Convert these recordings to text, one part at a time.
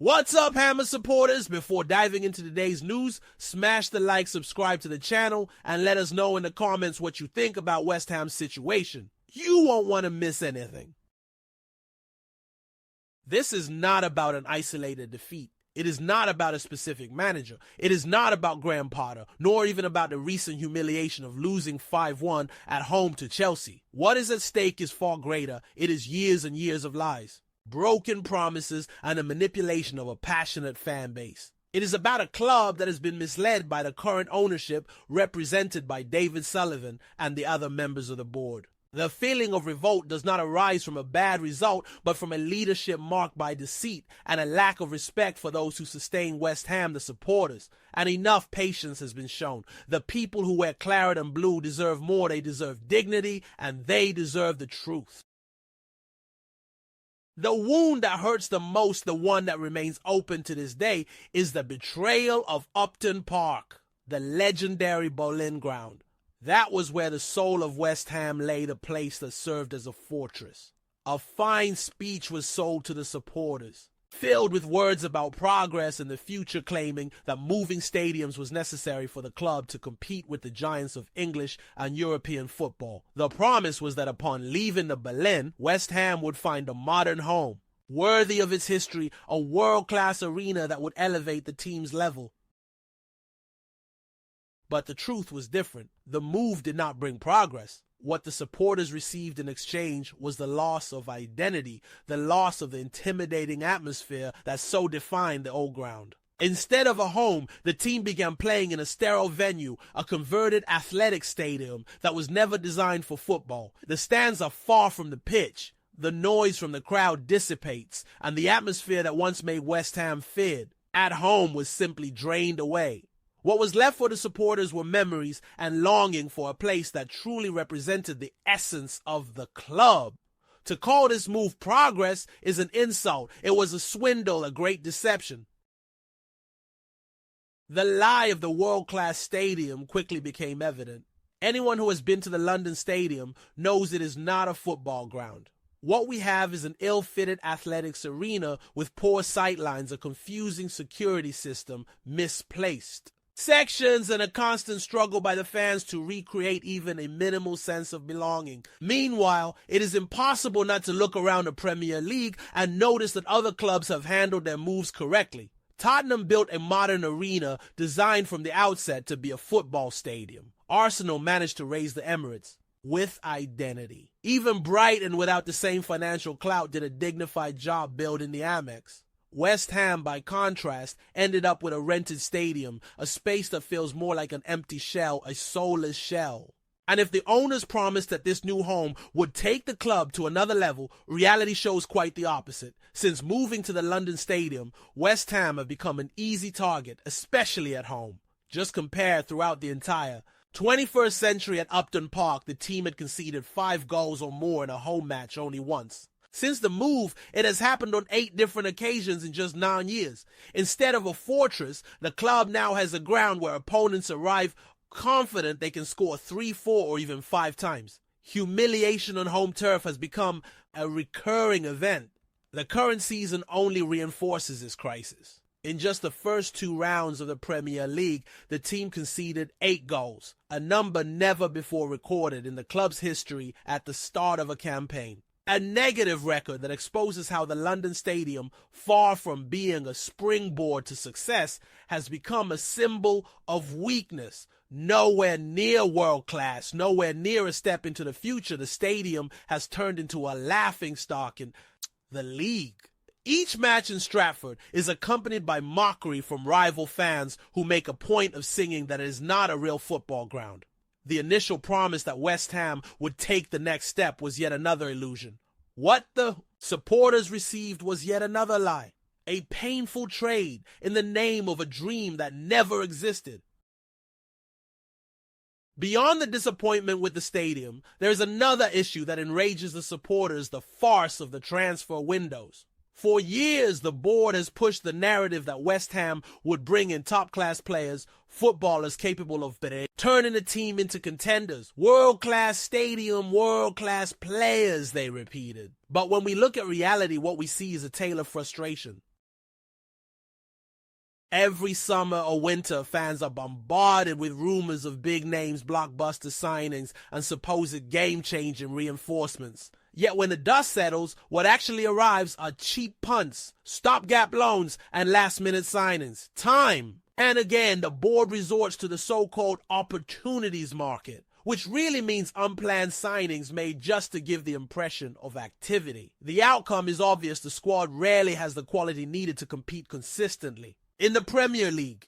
What's up, Hammer supporters? Before diving into today's news, smash the like, subscribe to the channel, and let us know in the comments what you think about West Ham's situation. You won't want to miss anything. This is not about an isolated defeat. It is not about a specific manager. It is not about Graham Potter, nor even about the recent humiliation of losing 5-1 at home to Chelsea. What is at stake is far greater. It is years and years of lies, broken promises, and the manipulation of a passionate fan base. It is about a club that has been misled by the current ownership represented by David Sullivan and the other members of the board. The feeling of revolt does not arise from a bad result, but from a leadership marked by deceit and a lack of respect for those who sustain West Ham, the supporters. And enough patience has been shown. The people who wear claret and blue deserve more. They deserve dignity, and they deserve the truth. The wound that hurts the most, the one that remains open to this day, is the betrayal of Upton Park, the legendary Boleyn ground. That was where the soul of West Ham lay, the place that served as a fortress. A fine speech was sold to the supporters, filled with words about progress and the future, claiming that moving stadiums was necessary for the club to compete with the giants of English and European football. The promise was that upon leaving the Boleyn, West Ham would find a modern home, worthy of its history, a world-class arena that would elevate the team's level. But the truth was different. The move did not bring progress. What the supporters received in exchange was the loss of identity, the loss of the intimidating atmosphere that so defined the old ground. Instead of a home, the team began playing in a sterile venue, a converted athletic stadium that was never designed for football. The stands are far from the pitch. The noise from the crowd dissipates, and the atmosphere that once made West Ham feared at home was simply drained away. What was left for the supporters were memories and longing for a place that truly represented the essence of the club. To call this move progress is an insult. It was a swindle, a great deception. The lie of the world-class stadium quickly became evident. Anyone who has been to the London Stadium knows it is not a football ground. What we have is an ill-fitted athletics arena with poor sightlines, a confusing security system, misplaced sections, and a constant struggle by the fans to recreate even a minimal sense of belonging. Meanwhile, it is impossible not to look around the Premier League and notice that other clubs have handled their moves correctly. Tottenham built a modern arena designed from the outset to be a football stadium. Arsenal managed to raise the Emirates with identity. Even Brighton, without the same financial clout, did a dignified job building the Amex. West Ham, by contrast, ended up with a rented stadium, a space that feels more like an empty shell, a soulless shell. And if the owners promised that this new home would take the club to another level, reality shows quite the opposite. Since moving to the London Stadium, West Ham have become an easy target, especially at home. Just compare throughout the entire 21st century at Upton Park, the team had conceded 5 goals or more in a home match only once. Since the move, it has happened on 8 different occasions in just 9 years. Instead of a fortress, the club now has a ground where opponents arrive confident they can score 3, 4, or even 5 times. Humiliation on home turf has become a recurring event. The current season only reinforces this crisis. In just the first 2 rounds of the Premier League, the team conceded 8 goals, a number never before recorded in the club's history at the start of a campaign. A negative record that exposes how the London Stadium, far from being a springboard to success, has become a symbol of weakness. Nowhere near world class, nowhere near a step into the future, the stadium has turned into a laughingstock in the league. Each match in Stratford is accompanied by mockery from rival fans who make a point of singing that it is not a real football ground. The initial promise that West Ham would take the next step was yet another illusion. What the supporters received was yet another lie. A painful trade in the name of a dream that never existed. Beyond the disappointment with the stadium, there is another issue that enrages the supporters, the farce of the transfer windows. For years, the board has pushed the narrative that West Ham would bring in top-class players, footballers capable of turning the team into contenders. World-class stadium, world-class players, they repeated. But when we look at reality, what we see is a tale of frustration. Every summer or winter, fans are bombarded with rumors of big names, blockbuster signings, and supposed game-changing reinforcements. Yet when the dust settles, what actually arrives are cheap punts, stopgap loans, and last-minute signings. Time. And again, the board resorts to the so-called opportunities market, which really means unplanned signings made just to give the impression of activity. The outcome is obvious: the squad rarely has the quality needed to compete consistently. In the Premier League,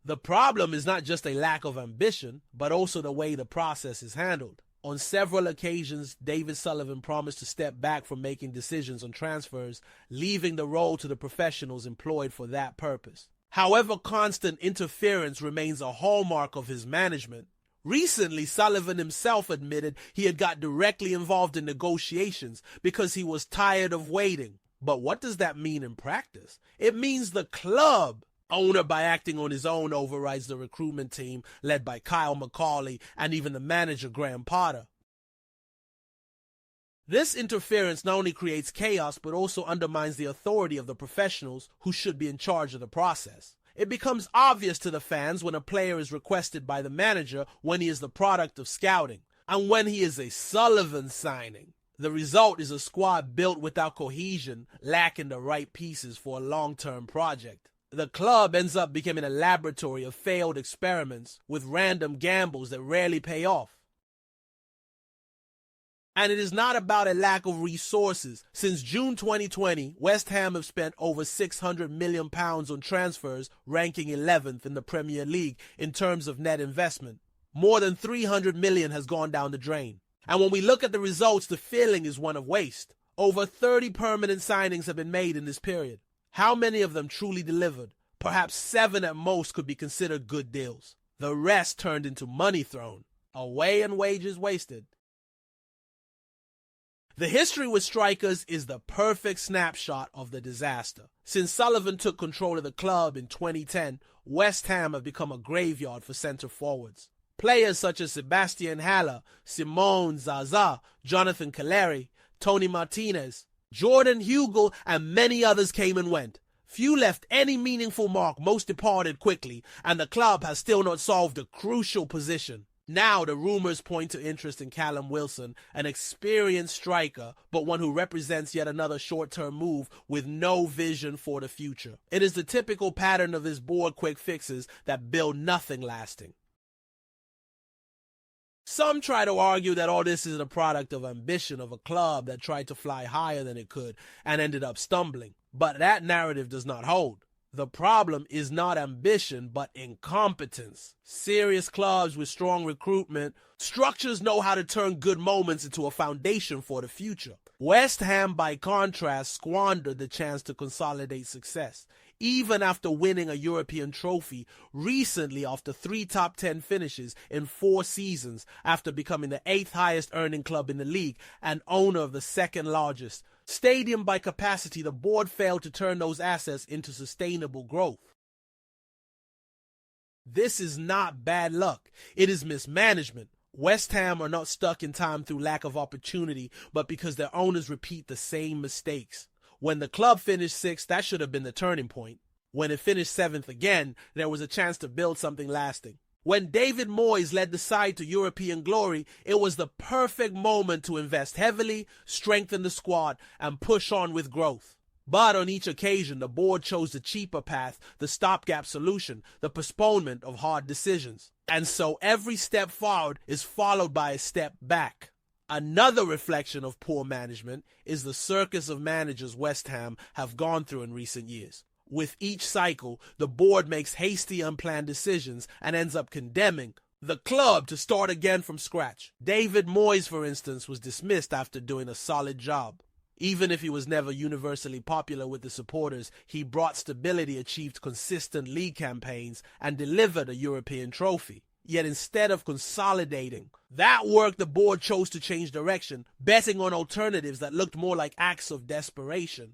the problem is not just a lack of ambition, but also the way the process is handled. On several occasions, David Sullivan promised to step back from making decisions on transfers, leaving the role to the professionals employed for that purpose. However, constant interference remains a hallmark of his management. Recently, Sullivan himself admitted he had got directly involved in negotiations because he was tired of waiting. But what does that mean in practice? It means the club owner, by acting on his own, overrides the recruitment team led by Kyle McCauley and even the manager Graham Potter. This interference not only creates chaos but also undermines the authority of the professionals who should be in charge of the process. It becomes obvious to the fans when a player is requested by the manager when he is the product of scouting, and when he is a Sullivan signing. The result is a squad built without cohesion, lacking the right pieces for a long-term project. The club ends up becoming a laboratory of failed experiments with random gambles that rarely pay off. And it is not about a lack of resources. Since June 2020, West Ham have spent over £600 million on transfers, ranking 11th in the Premier League in terms of net investment. More than £300 million has gone down the drain. And when we look at the results, the feeling is one of waste. Over 30 permanent signings have been made in this period. How many of them truly delivered? Perhaps 7 at most could be considered good deals. The rest turned into money thrown away and wages wasted. The history with strikers is the perfect snapshot of the disaster. Since Sullivan took control of the club in 2010, West Ham have become a graveyard for centre forwards. Players such as Sebastian Haller, Simone Zaza, Jonathan Calleri, Tony Martinez, Jordan Hugill, and many others came and went. Few left any meaningful mark, most departed quickly, and the club has still not solved a crucial position. Now the rumors point to interest in Callum Wilson, an experienced striker, but one who represents yet another short-term move with no vision for the future. It is the typical pattern of this board quick fixes that build nothing lasting. Some try to argue that all this is a product of ambition of a club that tried to fly higher than it could and ended up stumbling. But that narrative does not hold. The problem is not ambition, but incompetence. Serious clubs with strong recruitment structures know how to turn good moments into a foundation for the future. West Ham, by contrast, squandered the chance to consolidate success. Even after winning a European trophy recently after 3 top 10 finishes in 4 seasons, after becoming the 8th highest earning club in the league and owner of the 2nd largest stadium by capacity, the board failed to turn those assets into sustainable growth. This is not bad luck. It is mismanagement. West Ham are not stuck in time through lack of opportunity, but because their owners repeat the same mistakes. When the club finished 6th, that should have been the turning point. When it finished 7th again, there was a chance to build something lasting. When David Moyes led the side to European glory, it was the perfect moment to invest heavily, strengthen the squad, and push on with growth. But on each occasion, the board chose the cheaper path, the stopgap solution, the postponement of hard decisions. And so every step forward is followed by a step back. Another reflection of poor management is the circus of managers West Ham have gone through in recent years. With each cycle, the board makes hasty, unplanned decisions and ends up condemning the club to start again from scratch. David Moyes, for instance, was dismissed after doing a solid job. Even if he was never universally popular with the supporters, he brought stability, achieved consistent league campaigns, and delivered a European trophy. Yet instead of consolidating that work, the board chose to change direction, betting on alternatives that looked more like acts of desperation.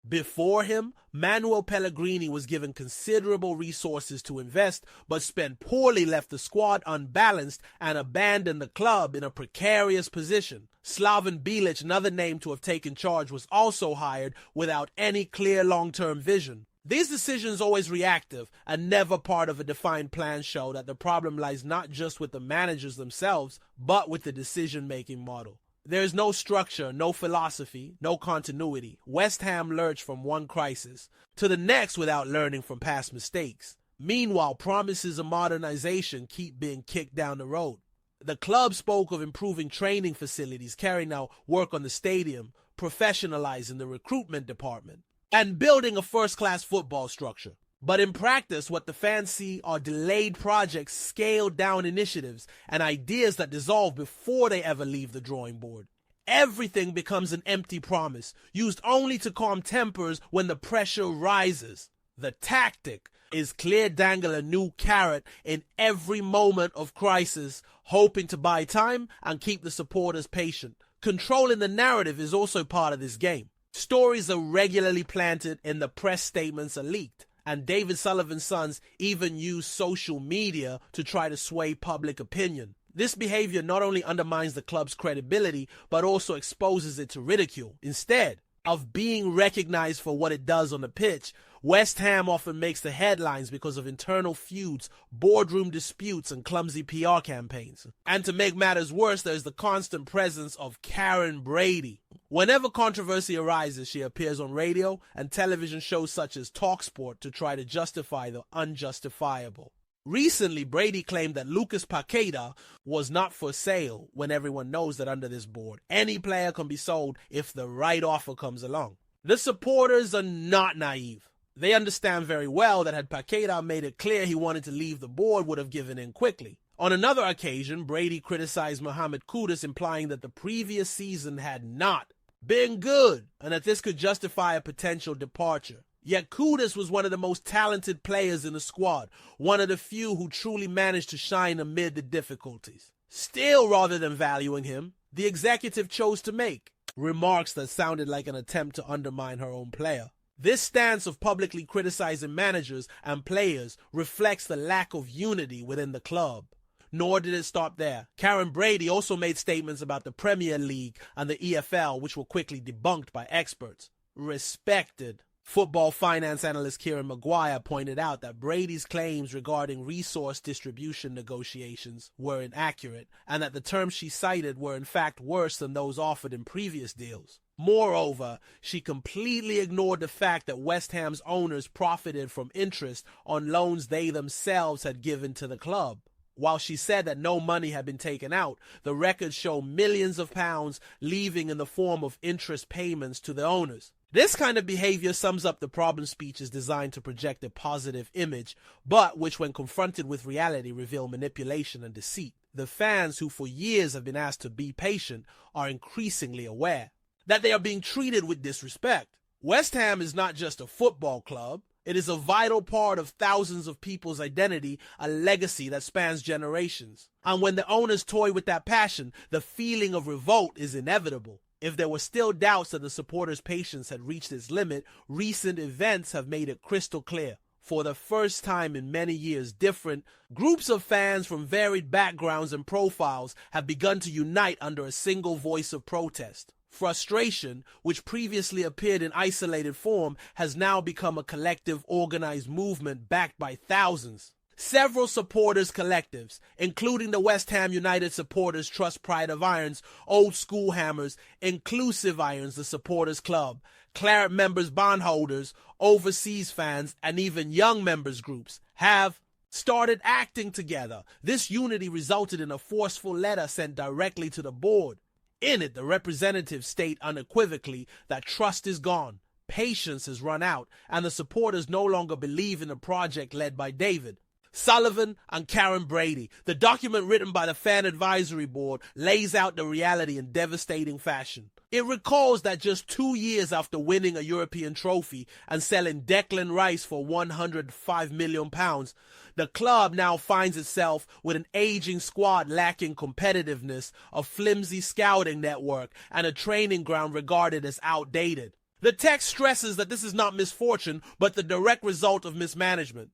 Before him, Manuel Pellegrini was given considerable resources to invest, but spent poorly, left the squad unbalanced, and abandoned the club in a precarious position. Slaven Bilic, another name to have taken charge, was also hired without any clear long-term vision. These decisions, always reactive and never part of a defined plan, show that the problem lies not just with the managers themselves, but with the decision-making model. There is no structure, no philosophy, no continuity. West Ham lurched from one crisis to the next without learning from past mistakes. Meanwhile, promises of modernization keep being kicked down the road. The club spoke of improving training facilities, carrying out work on the stadium, professionalizing the recruitment department, and building a first-class football structure. But in practice, what the fans see are delayed projects, scaled-down initiatives, and ideas that dissolve before they ever leave the drawing board. Everything becomes an empty promise, used only to calm tempers when the pressure rises. The tactic is clear dangle a new carrot in every moment of crisis, hoping to buy time and keep the supporters patient. Controlling the narrative is also part of this game. Stories are regularly planted and the press statements are leaked. And David Sullivan's sons even use social media to try to sway public opinion. This behavior not only undermines the club's credibility, but also exposes it to ridicule. Instead of being recognized for what it does on the pitch, West Ham often makes the headlines because of internal feuds, boardroom disputes, and clumsy PR campaigns. And to make matters worse, there's the constant presence of Karen Brady. Whenever controversy arises, she appears on radio and television shows such as TalkSport to try to justify the unjustifiable. Recently, Brady claimed that Lucas Paqueta was not for sale, when everyone knows that under this board, any player can be sold if the right offer comes along. The supporters are not naive. They understand very well that had Paqueta made it clear he wanted to leave, the board would have given in quickly. On another occasion, Brady criticized Mohamed Kudus, implying that the previous season had not been good and that this could justify a potential departure. Yet Kudus was one of the most talented players in the squad, one of the few who truly managed to shine amid the difficulties. Still, rather than valuing him, the executive chose to make remarks that sounded like an attempt to undermine her own player. This stance of publicly criticizing managers and players reflects the lack of unity within the club. Nor did it stop there. Karen Brady also made statements about the Premier League and the EFL, which were quickly debunked by experts. Respected football finance analyst Kieran Maguire pointed out that Brady's claims regarding resource distribution negotiations were inaccurate, and that the terms she cited were in fact worse than those offered in previous deals. Moreover, she completely ignored the fact that West Ham's owners profited from interest on loans they themselves had given to the club. While she said that no money had been taken out, the records show millions of pounds leaving in the form of interest payments to the owners. This kind of behavior sums up the problem speeches designed to project a positive image, but which when confronted with reality reveal manipulation and deceit. The fans, who for years have been asked to be patient, are increasingly aware that they are being treated with disrespect. West Ham is not just a football club. It is a vital part of thousands of people's identity, a legacy that spans generations. And when the owners toy with that passion, the feeling of revolt is inevitable. If there were still doubts that the supporters' patience had reached its limit, recent events have made it crystal clear. For the first time in many years, different groups of fans from varied backgrounds and profiles have begun to unite under a single voice of protest. Frustration, which previously appeared in isolated form, has now become a collective, organized movement backed by thousands. Several supporters collectives, including the West Ham United Supporters Trust Pride of Irons, Old School Hammers, Inclusive Irons, the Supporters Club, Claret Members Bondholders, Overseas Fans, and even young members groups, have started acting together. This unity resulted in a forceful letter sent directly to the board. In it, the representatives state unequivocally that trust is gone, patience has run out, and the supporters no longer believe in the project led by David, Sullivan, and Karen Brady. The document written by the Fan Advisory Board lays out the reality in devastating fashion. It recalls that just 2 years after winning a European trophy and selling Declan Rice for £105 million, the club now finds itself with an aging squad lacking competitiveness, a flimsy scouting network, and a training ground regarded as outdated. The text stresses that this is not misfortune, but the direct result of mismanagement.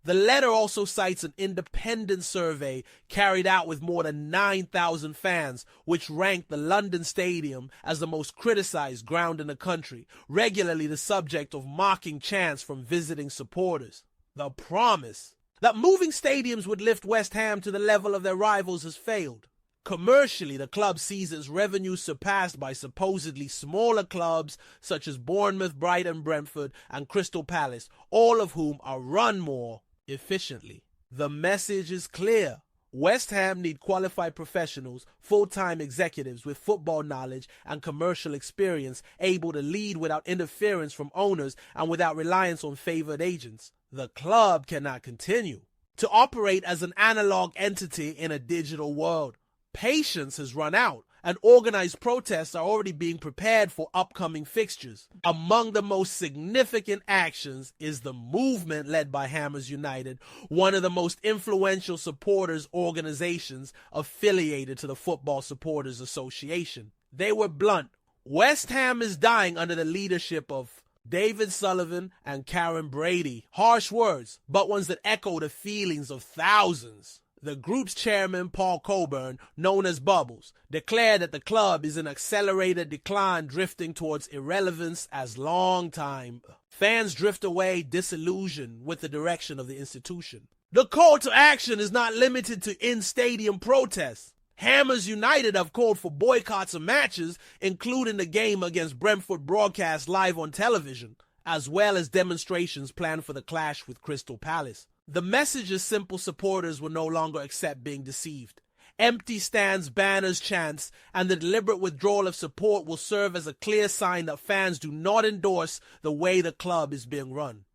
The letter also cites an independent survey carried out with more than 9,000 fans, which ranked the London Stadium as the most criticized ground in the country, regularly the subject of mocking chants from visiting supporters. The promise that moving stadiums would lift West Ham to the level of their rivals has failed. Commercially, the club sees its revenues surpassed by supposedly smaller clubs such as Bournemouth, Brighton, Brentford, and Crystal Palace, all of whom are run more efficiently. The message is clear. West Ham need qualified professionals, full-time executives with football knowledge and commercial experience, able to lead without interference from owners and without reliance on favored agents. The club cannot continue to operate as an analog entity in a digital world. Patience has run out, and organized protests are already being prepared for upcoming fixtures. Among the most significant actions is the movement led by Hammers United, one of the most influential supporters organizations affiliated to the Football Supporters Association. They were blunt. West Ham is dying under the leadership of David Sullivan and Karen Brady. Harsh words, but ones that echo the feelings of thousands. The group's chairman, Paul Coburn, known as Bubbles, declared that the club is in accelerated decline, drifting towards irrelevance as long-time fans drift away, disillusioned with the direction of the institution. The call to action is not limited to in-stadium protests. Hammers United have called for boycotts of matches, including the game against Brentford broadcast live on television, as well as demonstrations planned for the clash with Crystal Palace. The message is simple: supporters will no longer accept being deceived. Empty stands, banners, chants, and the deliberate withdrawal of support will serve as a clear sign that fans do not endorse the way the club is being run.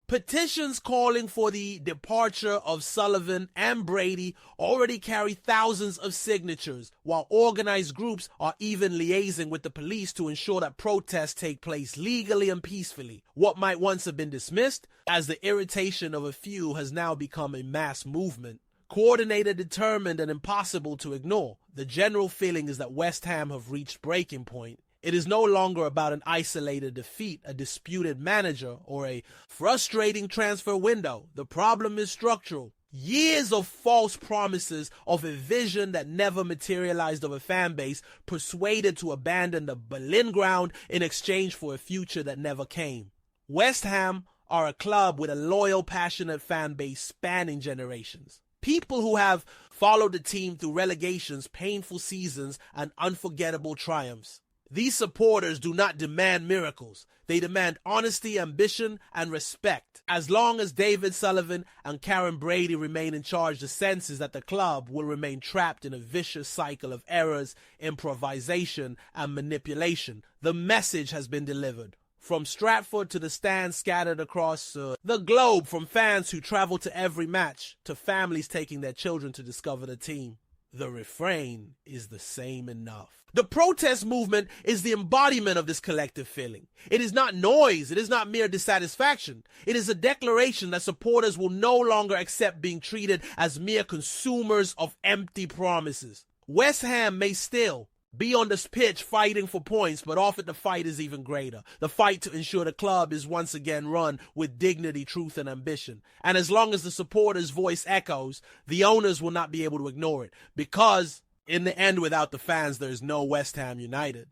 Petitions calling for the departure of Sullivan and Brady already carry thousands of signatures, while organized groups are even liaising with the police to ensure that protests take place legally and peacefully. What might once have been dismissed as the irritation of a few has now become a mass movement. Coordinated, determined, and impossible to ignore. The general feeling is that West Ham have reached breaking point. It is no longer about an isolated defeat, a disputed manager, or a frustrating transfer window. The problem is structural. Years of false promises of a vision that never materialized, of a fan base persuaded to abandon the Berlin ground in exchange for a future that never came. West Ham are a club with a loyal, passionate fan base spanning generations. People who have followed the team through relegations, painful seasons, and unforgettable triumphs. These supporters do not demand miracles. They demand honesty, ambition, and respect. As long as David Sullivan and Karen Brady remain in charge, the sense is that the club will remain trapped in a vicious cycle of errors, improvisation, and manipulation. The message has been delivered. From Stratford to the stands scattered across the globe, from fans who travel to every match to families taking their children to discover the team. The refrain is the same enough. The protest movement is the embodiment of this collective feeling. It is not noise. It is not mere dissatisfaction. It is a declaration that supporters will no longer accept being treated as mere consumers of empty promises. West Ham may still be on this pitch fighting for points, but often the fight is even greater. The fight to ensure the club is once again run with dignity, truth, and ambition. And as long as the supporters' voice echoes, the owners will not be able to ignore it. Because in the end, without the fans, there's no West Ham United.